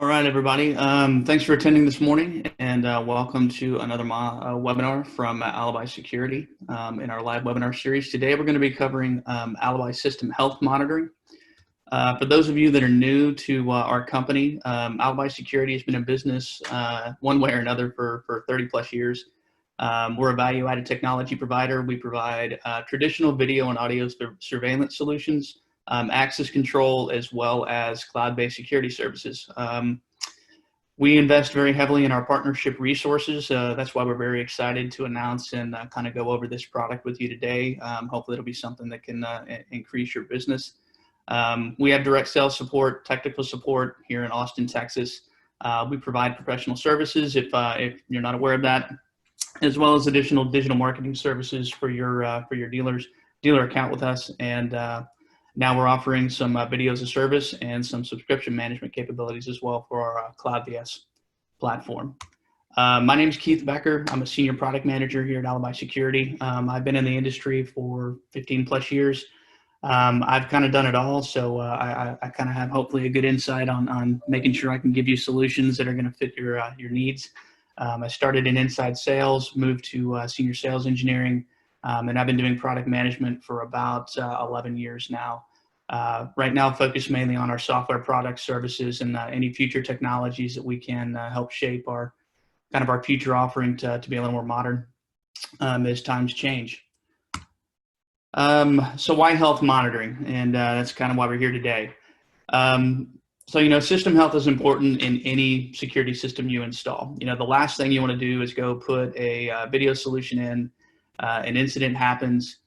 All right, everybody. Thanks for attending this morning, and welcome to another webinar from Alibi Security in our live webinar series. Today, we're going to be covering Alibi system health monitoring. For those of you that are new to our company, Alibi Security has been in business one way or another for 30 plus years. We're a value-added technology provider. We provide traditional video and audio surveillance solutions, access control, as well as cloud-based security services. We invest very heavily in our partnership resources. That's why we're very excited to announce and kind of go over this product with you today. Hopefully it'll be something that can increase your business. We have direct sales support, technical support here in Austin, Texas. We provide professional services if you're not aware of that, as well as additional digital marketing services for your dealer account with us. And now we're offering some video as a service and some subscription management capabilities as well for our Cloud VS platform. My name is Keith Becker. I'm a senior product manager here at Alibi Security. I've been in the industry for 15 plus years. I've kind of done it all, so I kind of have hopefully a good insight on making sure I can give you solutions that are going to fit your needs. I started in inside sales, moved to senior sales engineering, and I've been doing product management for about 11 years now. Right now, focused mainly on our software products, services, and any future technologies that we can help shape our future offering to be a little more modern as times change. So why health monitoring? And that's kind of why we're here today. So, system health is important in any security system you install. The last thing you want to do is go put a video solution in, an incident happens,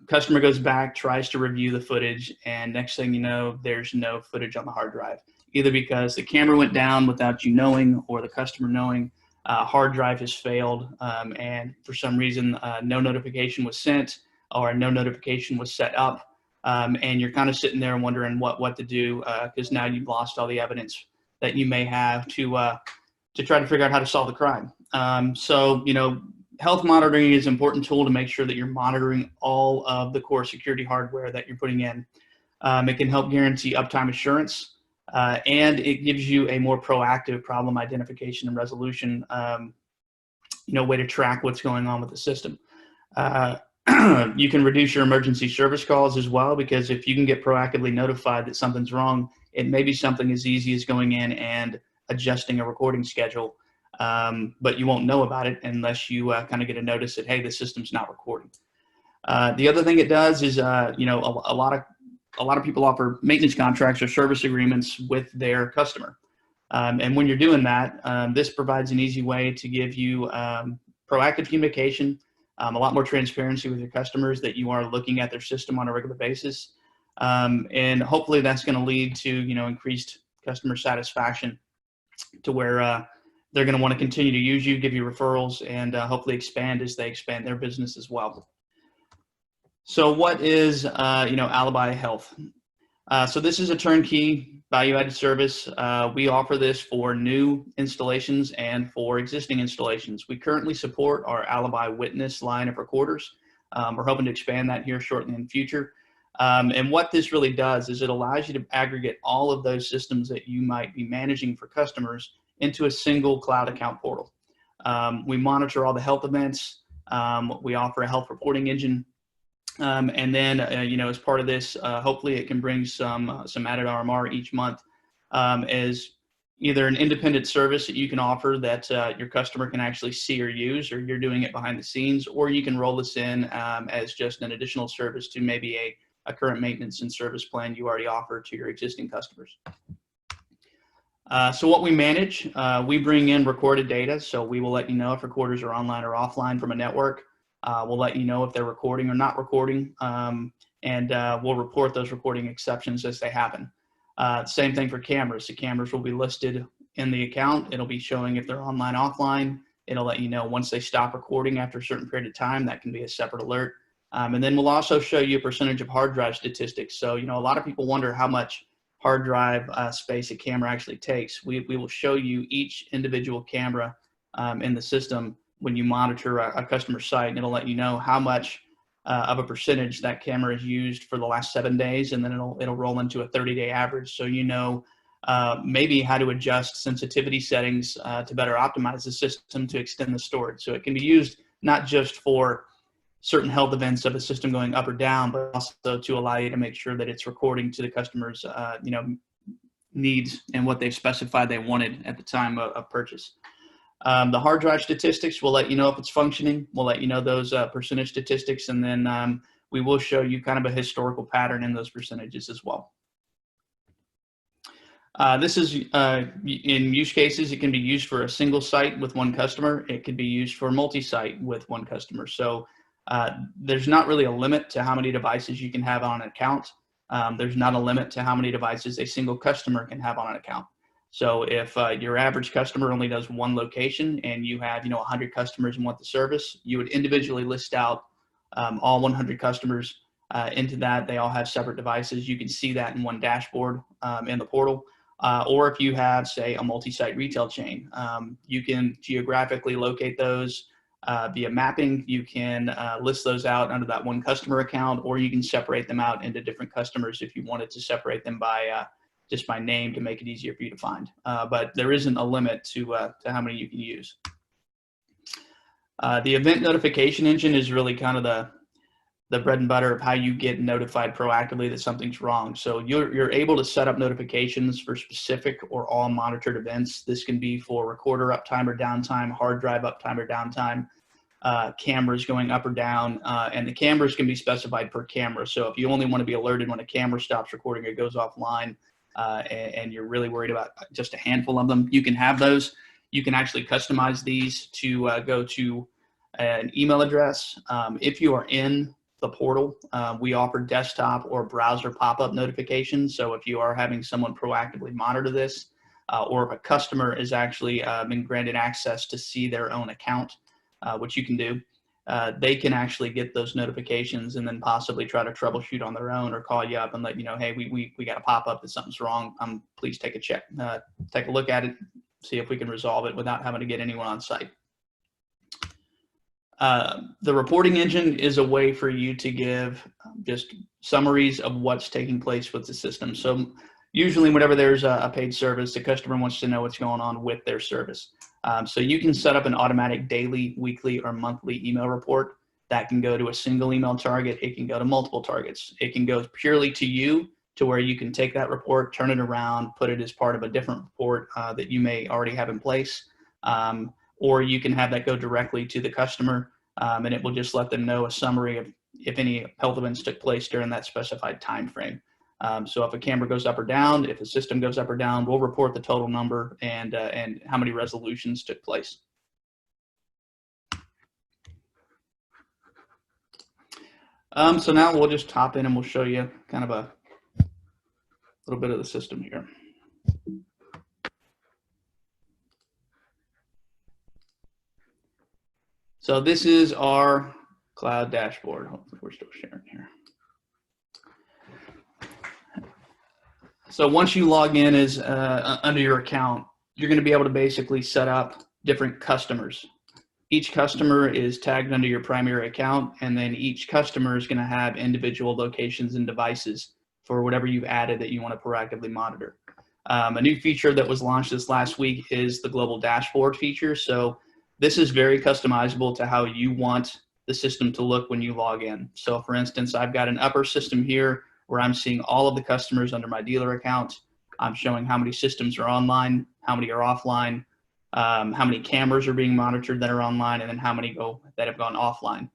customer goes back, tries to review the footage, and next thing you know, there's no footage on the hard drive, either because the camera went down without you knowing or the customer knowing, hard drive has failed, and for some reason, no notification was sent or no notification was set up. And you're kind of sitting there wondering what to do because now you've lost all the evidence that you may have to try to figure out how to solve the crime. So, health monitoring is an important tool to make sure that you're monitoring all of the core security hardware that you're putting in. It can help guarantee uptime assurance, and it gives you a more proactive problem identification and resolution, way to track what's going on with the system. You can reduce your emergency service calls as well, because if you can get proactively notified that something's wrong, it may be something as easy as going in and adjusting a recording schedule, but you won't know about it unless you kind of get a notice that, hey, the system's not recording. The other thing it does is, a lot of people offer maintenance contracts or service agreements with their customer. And when you're doing that, this provides an easy way to give you proactive communication, a lot more transparency with your customers that you are looking at their system on a regular basis. And hopefully that's going to lead to, increased customer satisfaction to where they're going to want to continue to use you, give you referrals, and hopefully expand as they expand their business as well. So what is, Alibi Health? So this is a turnkey value-added service. We offer this for new installations and for existing installations. We currently support our Alibi Witness line of recorders. We're hoping to expand that here shortly in the future. And what this really does is it allows you to aggregate all of those systems that you might be managing for customers into a single cloud account portal. We monitor all the health events. We offer a health reporting engine. And then, as part of this, hopefully it can bring some added RMR each month as either an independent service that you can offer that your customer can actually see or use, or you're doing it behind the scenes, or you can roll this in as just an additional service to maybe a current maintenance and service plan you already offer to your existing customers. So what we manage, we bring in recorded data. So we will let you know if recorders are online or offline from a network. We'll let you know if they're recording or not recording, and we'll report those recording exceptions as they happen. Same thing for cameras. The cameras will be listed in the account. It'll be showing if they're online, offline. It'll let you know once they stop recording after a certain period of time. That can be a separate alert. And then we'll also show you a percentage of hard drive statistics. So, a lot of people wonder how much hard drive space a camera actually takes. We will show you each individual camera in the system when you monitor a customer site, and it'll let you know how much of a percentage that camera is used for the last 7 days, and then it'll roll into a 30-day average. So maybe how to adjust sensitivity settings to better optimize the system to extend the storage. So it can be used not just for certain health events of a system going up or down, but also to allow you to make sure that it's recording to the customer's needs and what they've specified they wanted at the time of purchase. The hard drive statistics will let you know if it's functioning. We'll let you know those percentage statistics, and then we will show you kind of a historical pattern in those percentages as well. This is in use cases, it can be used for a single site with one customer. It could be used for multi-site with one customer. So there's not really a limit to how many devices you can have on an account. There's not a limit to how many devices a single customer can have on an account. So if your average customer only does one location and you have 100 customers and want the service, you would individually list out all 100 customers into that. They all have separate devices. You can see that in one dashboard in the portal. Or if you have, say, a multi-site retail chain, you can geographically locate those via mapping. You can list those out under that one customer account, or you can separate them out into different customers if you wanted to separate them by just by name to make it easier for you to find. But there isn't a limit to how many you can use. The event notification engine is really kind of the bread and butter of how you get notified proactively that something's wrong. So you're able to set up notifications for specific or all monitored events. This can be for recorder uptime or downtime, hard drive uptime or downtime, cameras going up or down, and the cameras can be specified per camera. So if you only want to be alerted when a camera stops recording or goes offline, and you're really worried about just a handful of them, you can have those. You can actually customize these to go to an email address. If you are in the portal, we offer desktop or browser pop-up notifications. So if you are having someone proactively monitor this, or if a customer is actually been granted access to see their own account, which you can do, they can actually get those notifications and then possibly try to troubleshoot on their own or call you up and let you know, hey, we got a pop-up that something's wrong. Please take a look at it, see if we can resolve it without having to get anyone on site. The reporting engine is a way for you to give just summaries of what's taking place with the system. So usually whenever there's a paid service, the customer wants to know what's going on with their service. So you can set up an automatic daily, weekly, or monthly email report that can go to a single email target. It can go to multiple targets. It can go purely to you, to where you can take that report, turn it around, put it as part of a different report that you may already have in place. Or you can have that go directly to the customer, and it will just let them know a summary of if any health events took place during that specified time frame. So if a camera goes up or down, if a system goes up or down, we'll report the total number and how many resolutions took place. So now we'll just hop in and we'll show you kind of a little bit of the system here. So this is our cloud dashboard. Hopefully we're still sharing here. So once you log in as under your account, you're going to be able to basically set up different customers. Each customer is tagged under your primary account, and then each customer is going to have individual locations and devices for whatever you've added that you want to proactively monitor. A new feature that was launched this last week is the global dashboard feature. So this is very customizable to how you want the system to look when you log in. So for instance, I've got an upper system here where I'm seeing all of the customers under my dealer account. I'm showing how many systems are online, how many are offline, how many cameras are being monitored that are online, and then how many that have gone offline.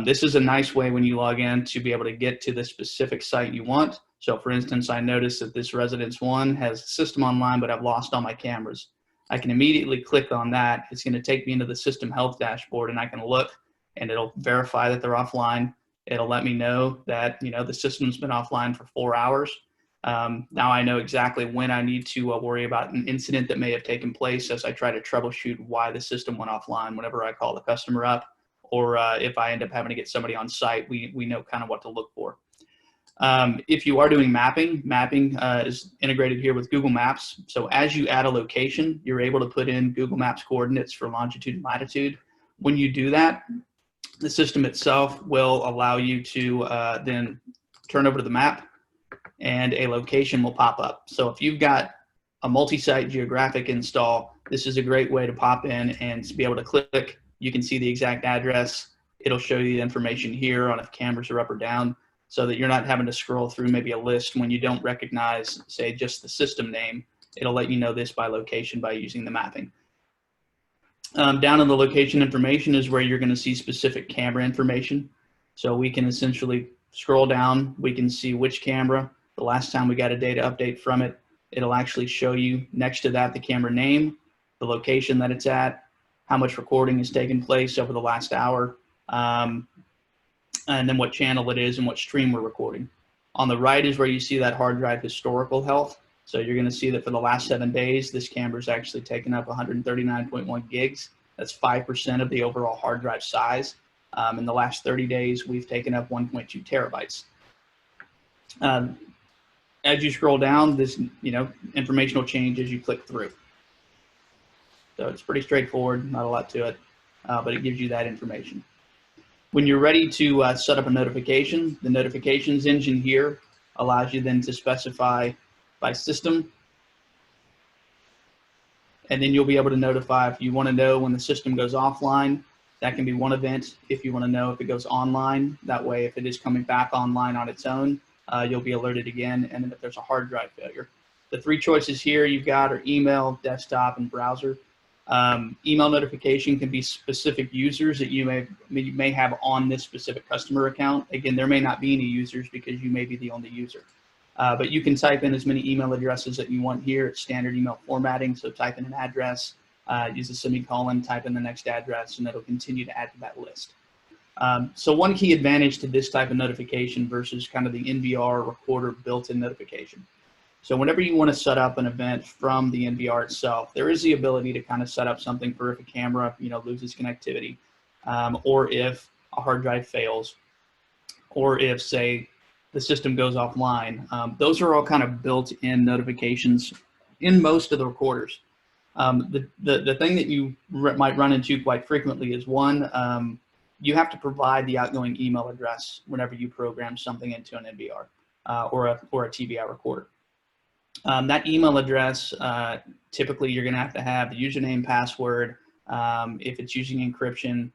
This is a nice way when you log in to be able to get to the specific site you want. So for instance, I noticed that this residence 1 has a system online, but I've lost all my cameras. I can immediately click on that. It's going to take me into the system health dashboard, and I can look and it'll verify that they're offline. It'll let me know that, the system's been offline for 4 hours. Now I know exactly when I need to worry about an incident that may have taken place as I try to troubleshoot why the system went offline whenever I call the customer up, or if I end up having to get somebody on site, we know kind of what to look for. If you are doing mapping is integrated here with Google Maps. So as you add a location, you're able to put in Google Maps coordinates for longitude and latitude. When you do that, the system itself will allow you to then turn over to the map, and a location will pop up. So if you've got a multi-site geographic install, this is a great way to pop in and to be able to click. You can see the exact address. It'll show you the information here on if cameras are up or down, so that you're not having to scroll through maybe a list when you don't recognize, say, just the system name. It'll let you know this by location by using the mapping. Down in the location information is where you're going to see specific camera information. So we can essentially scroll down. We can see which camera, the last time we got a data update from it. It'll actually show you next to that the camera name, the location that it's at, how much recording has taken place over the last hour, and then what channel it is and what stream we're recording. On the right is where you see that hard drive historical health. So you're going to see that for the last 7 days, this camera's actually taken up 139.1 gigs. That's 5% of the overall hard drive size. In the last 30 days, we've taken up 1.2 terabytes. As you scroll down, this information will change as you click through. So it's pretty straightforward, not a lot to it, but it gives you that information. When you're ready to set up a notification, the notifications engine here allows you then to specify by system, and then you'll be able to notify if you want to know when the system goes offline. That can be one event. If you want to know if it goes online, that way if it is coming back online on its own, you'll be alerted again. And then if there's a hard drive failure. The 3 choices here you've got are email, desktop, and browser. Email notification can be specific users that you may have on this specific customer account. Again, there may not be any users because you may be the only user. But you can type in as many email addresses that you want here. It's standard email formatting, so type in an address, use a semicolon, type in the next address, and it'll continue to add to that list. So one key advantage to this type of notification versus kind of the NVR recorder built-in notification. So whenever you want to set up an event from the NVR itself, there is the ability to kind of set up something for if a camera loses connectivity, or if a hard drive fails, or if, say, the system goes offline. Those are all kind of built-in notifications in most of the recorders. The thing that you might run into quite frequently is one, you have to provide the outgoing email address whenever you program something into an NVR or a TVI recorder. That email address, typically you're going to have the username, password, if it's using encryption,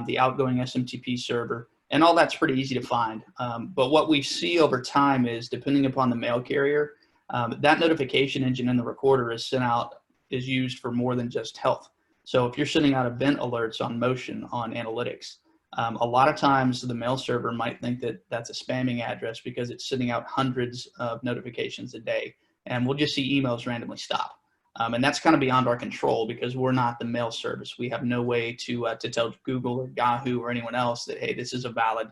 the outgoing SMTP server, and all that's pretty easy to find. But what we see over time is, depending upon the mail carrier, that notification engine in the recorder is used for more than just health. So if you're sending out event alerts on motion, on analytics, a lot of times the mail server might think that that's a spamming address because it's sending out hundreds of notifications a day, and we'll just see emails randomly stop. And that's kind of beyond our control because we're not the mail service. We have no way to tell Google or Yahoo or anyone else that, hey, this is a valid,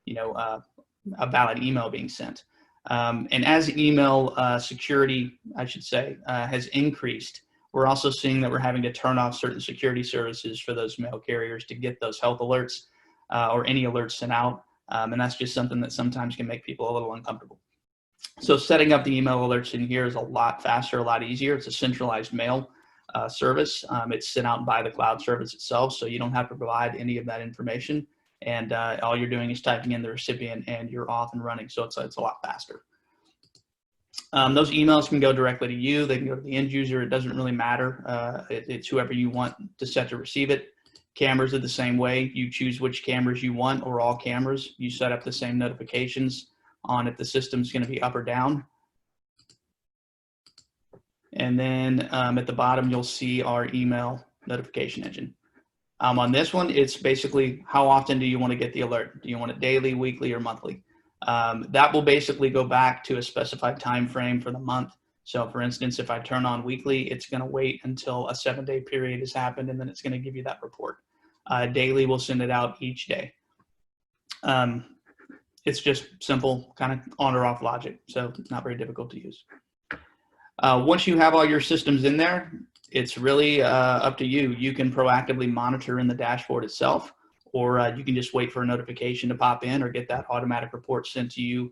a valid email being sent. And as email security, I should say, has increased, we're also seeing that we're having to turn off certain security services for those mail carriers to get those health alerts or any alerts sent out. And that's just something that sometimes can make people a little uncomfortable. So setting up the email alerts in here is a lot faster, a lot easier. It's a centralized mail service. It's sent out by the cloud service itself, so you don't have to provide any of that information. And all you're doing is typing in the recipient and you're off and running. So it's a lot faster. Those emails can go directly to you. They can go to the end user. It doesn't really matter. It's whoever you want to set to receive it. Cameras are the same way. You choose which cameras you want, or all cameras. You set up the same notifications on if the system's going to be up or down. And then at the bottom, you'll see our email notification engine. On this one, it's basically how often do you want to get the alert? Do you want it daily, weekly, or monthly? That will basically go back to a specified time frame for the month. So for instance, if I turn on weekly, it's going to wait until a 7-day period has happened, and then it's going to give you that report. Daily, we'll send it out each day. It's just simple kind of on or off logic, so it's not very difficult to use. Once you have all your systems in there, it's really up to you. You can proactively monitor in the dashboard itself, or you can just wait for a notification to pop in or get that automatic report sent to you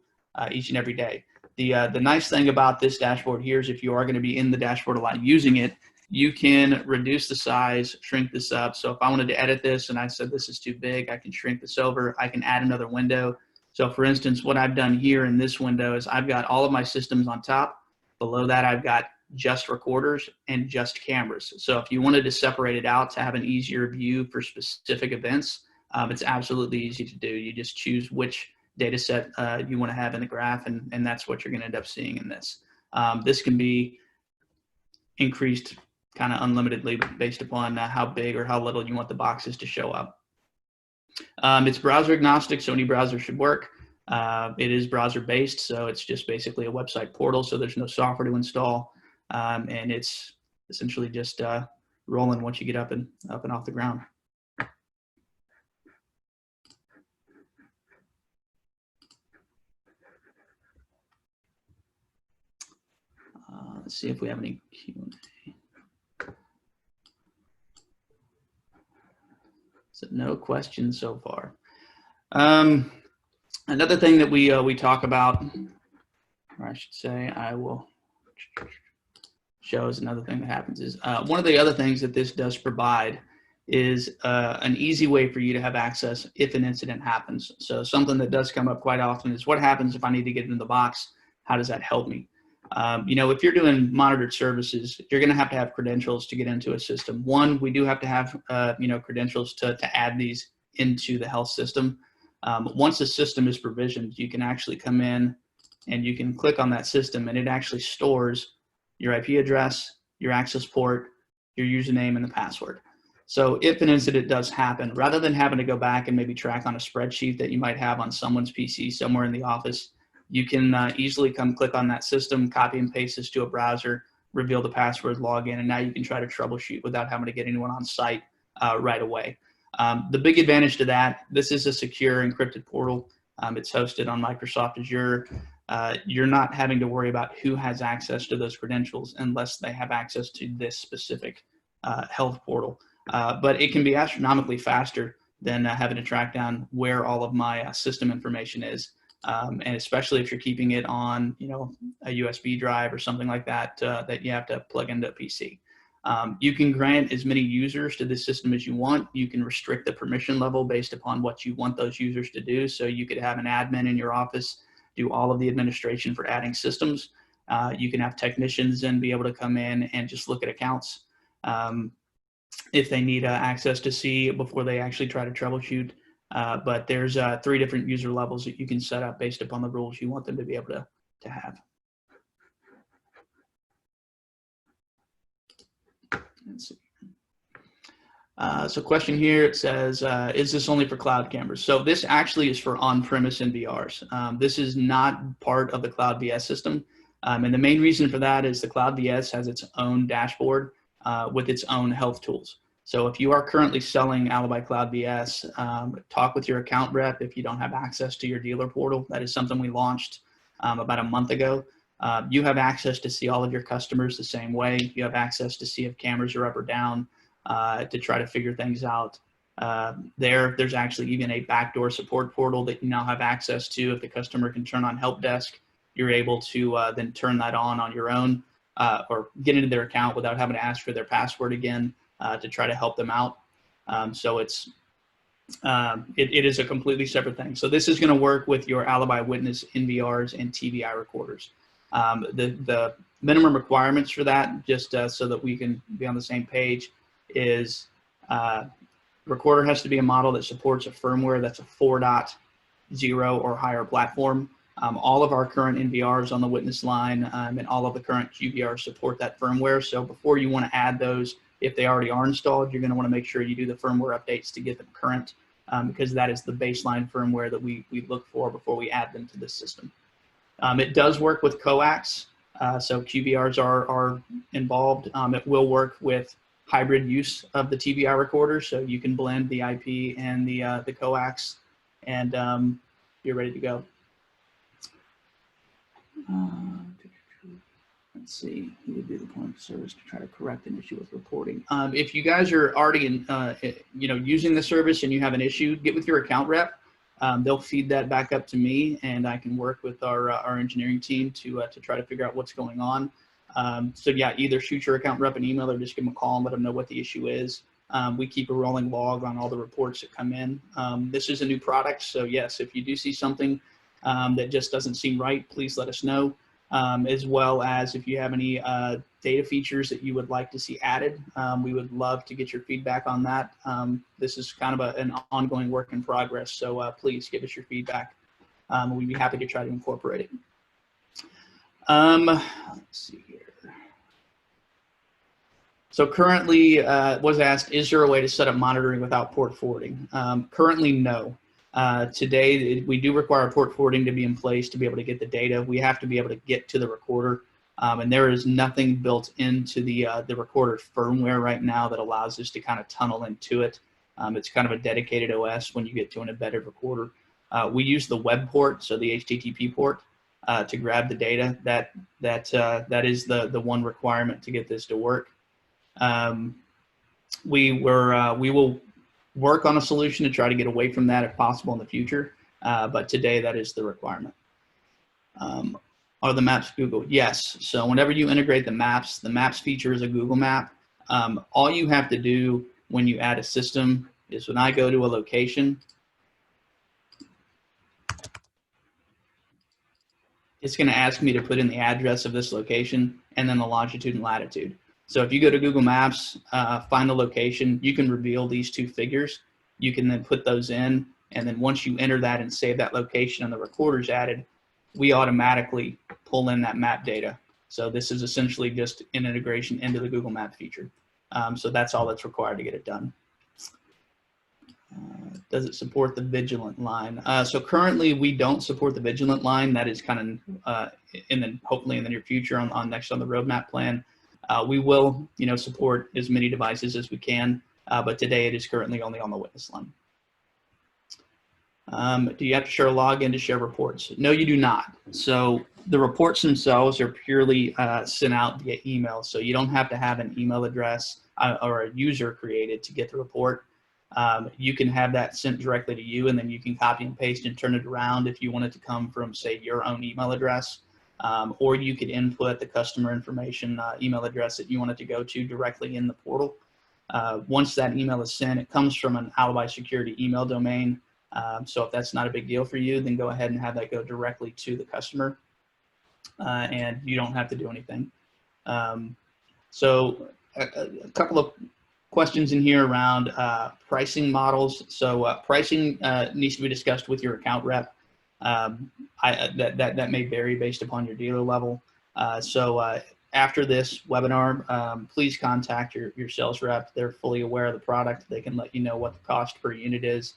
each and every day. The nice thing about this dashboard here is if you are going to be in the dashboard a lot using it, you can reduce the size, shrink this up. So if I wanted to edit this and I said this is too big, I can shrink this over. I can add another window. So for instance, what I've done here in this window is I've got all of my systems on top. Below that, I've got just recorders and just cameras. So if you wanted to separate it out to have an easier view for specific events, it's absolutely easy to do. You just choose which data set you want to have in the graph, and that's what you're going to end up seeing in this. This can be increased kind of unlimitedly based upon how big or how little you want the boxes to show up. It's browser agnostic, so any browser should work. It is browser based, so it's just basically a website portal, so there's no software to install, and it's essentially just rolling once you get up and off the ground. Let's see if we have any Q&A. So no questions so far. Another thing that we talk about, or I should say, I will show is another thing that happens is one of the other things that this does provide is an easy way for you to have access if an incident happens. So something that does come up quite often is what happens if I need to get into the box? How does that help me? You know, if you're doing monitored services, you're going to have credentials to get into a system. One, we do have to have, you know, credentials to add these into the health system. Once the system is provisioned, you can actually come in and you can click on that system, and it actually stores your IP address, your access port, your username, and the password. So if an incident does happen, rather than having to go back and maybe track on a spreadsheet that you might have on someone's PC somewhere in the office, you can easily come click on that system, copy and paste this to a browser, reveal the password, log in, and now you can try to troubleshoot without having to get anyone on site right away. The big advantage to that, this is a secure encrypted portal. It's hosted on Microsoft Azure. You're not having to worry about who has access to those credentials unless they have access to this specific health portal. But it can be astronomically faster than having to track down where all of my system information is. And especially if you're keeping it on, you know, a USB drive or something like that, that you have to plug into a PC. You can grant as many users to this system as you want. You can restrict the permission level based upon what you want those users to do. So you could have an admin in your office do all of the administration for adding systems. You can have technicians and be able to come in and just look at accounts if they need access to see before they actually try to troubleshoot. But there's 3 different user levels that you can set up based upon the rules you want them to be able to have. Let's see. So question here, it says, is this only for cloud cameras? So this actually is for on-premise NVRs. This is not part of the Cloud VS system. And the main reason for that is the Cloud VS has its own dashboard with its own health tools. So if you are currently selling Alibi Cloud VS, talk with your account rep if you don't have access to your dealer portal. That is something we launched about a month ago. You have access to see all of your customers the same way. You have access to see if cameras are up or down to try to figure things out. There's actually even a backdoor support portal that you now have access to. If the customer can turn on help desk, you're able to then turn that on your own or get into their account without having to ask for their password again to try to help them out. So it is a completely separate thing. So this is going to work with your Alibi Witness NVRs and TBI recorders. The minimum requirements for that, just so that we can be on the same page, is recorder has to be a model that supports a firmware that's a 4.0 or higher platform. All of our current NVRs on the Witness line and all of the current QBRs support that firmware. So before you want to add those, if they already are installed, you're going to want to make sure you do the firmware updates to get them current, because that is the baseline firmware that we look for before we add them to the system. It does work with coax, so QBRs are involved. It will work with hybrid use of the TBI recorder, so you can blend the IP and the coax, and you're ready to go. Let's see, who would be the point of service to try to correct an issue with reporting? If you guys are already using the service and you have an issue, get with your account rep. They'll feed that back up to me, and I can work with our engineering team to try to figure out what's going on. So yeah, either shoot your account rep an email or just give them a call and let them know what the issue is. We keep a rolling log on all the reports that come in. This is a new product, so yes, if you do see something that just doesn't seem right, please let us know. as well as if you have any data features that you would like to see added. We would love to get your feedback on that. This is kind of an ongoing work in progress, so please give us your feedback. We'd be happy to try to incorporate it. Let's see here. So currently, was asked, is there a way to set up monitoring without port forwarding? Currently, no. Today, we do require port forwarding to be in place to be able to get the data. We have to be able to get to the recorder, and there is nothing built into the recorder firmware right now that allows us to kind of tunnel into it. It's kind of a dedicated OS when you get to an embedded recorder. We use the web port, so the HTTP port, to grab the data. That is the one requirement to get this to work. We will work on a solution to try to get away from that if possible in the future, but today that is the requirement. Are the maps Google? Yes. So whenever you integrate the maps feature is a Google map. All you have to do when you add a system is when I go to a location, it's going to ask me to put in the address of this location and then the longitude and latitude. So if you go to Google Maps, find the location, you can reveal these two figures. You can then put those in, and then once you enter that and save that location and the recorder's added, we automatically pull in that map data. So this is essentially just an integration into the Google Map feature. So that's all that's required to get it done. Does it support the vigilant line? So currently we don't support the vigilant line. That is kind of hopefully in the near future on next on the roadmap plan. We will, support as many devices as we can, but today it is currently only on the witness line. Do you have to share a login to share reports? No, you do not. So the reports themselves are purely sent out via email. So you don't have to have an email address or a user created to get the report. You can have that sent directly to you, and then you can copy and paste and turn it around if you want it to come from, say, your own email address. Or you could input the customer information email address that you want it to go to directly in the portal. Once that email is sent, it comes from an Alibi security email domain. So if that's not a big deal for you, then go ahead and have that go directly to the customer, and you don't have to do anything. So a couple of questions in here around pricing models. So pricing needs to be discussed with your account rep. That may vary based upon your dealer level. So after this webinar, please contact your sales rep. They're fully aware of the product. They can let you know what the cost per unit is,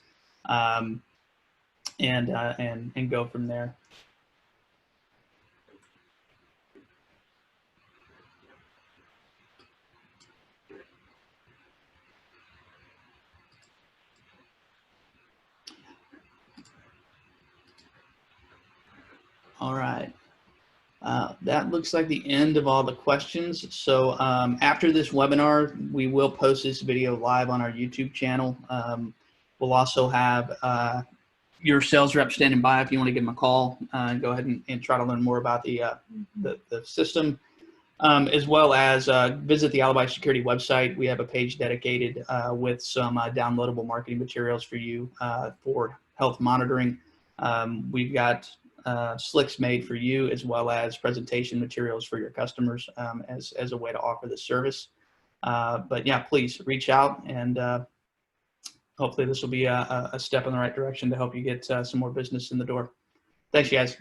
and go from there. All right. That looks like the end of all the questions. So after this webinar, we will post this video live on our YouTube channel. We'll also have your sales rep standing by if you want to give them a call and go ahead and try to learn more about the system, as well as visit the Alibi Security website. We have a page dedicated with some downloadable marketing materials for you for health monitoring. We've got slicks made for you, as well as presentation materials for your customers as a way to offer this service. But yeah, please reach out, and hopefully this will be a step in the right direction to help you get some more business in the door. Thanks, you guys.